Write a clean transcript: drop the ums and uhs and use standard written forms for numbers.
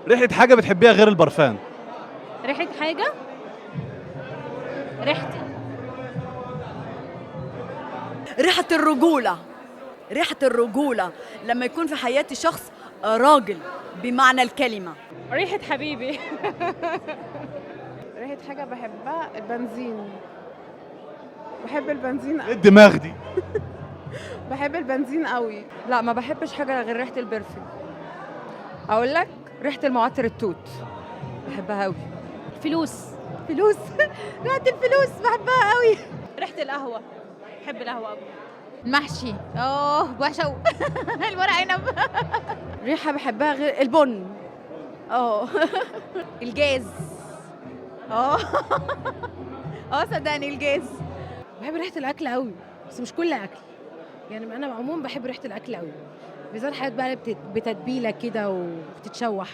ريحة حاجة بتحبيها غير البرفان. ريحة حاجة. ريحتي. ريحة الرجولة. ريحة الرجولة لما يكون في حياتي شخص راجل بمعنى الكلمة. ريحة حبيبي. ريحة حاجة بحبها البنزين. بحب البنزين ايه الدماغ دي؟ بحب البنزين قوي. لا ما بحبش حاجة غير ريحة البرفيوم. أقول لك ريحة المعطر التوت بحبها أوي. فلوس. فلوس. ريحة الفلوس بحبها أوي. ريحة القهوة. بحب القهوة أوي. المحشي وحشة الورق عنب. ريحة بحبها غير البن. الجاز. صدقني الجاز. بحب ريحة الأكل قوي، بس مش كل أكل. يعني أنا عموما بحب ريحة الأكل قوي، بالذات حاجات بقى بتتبيلة كده وبتتشوح.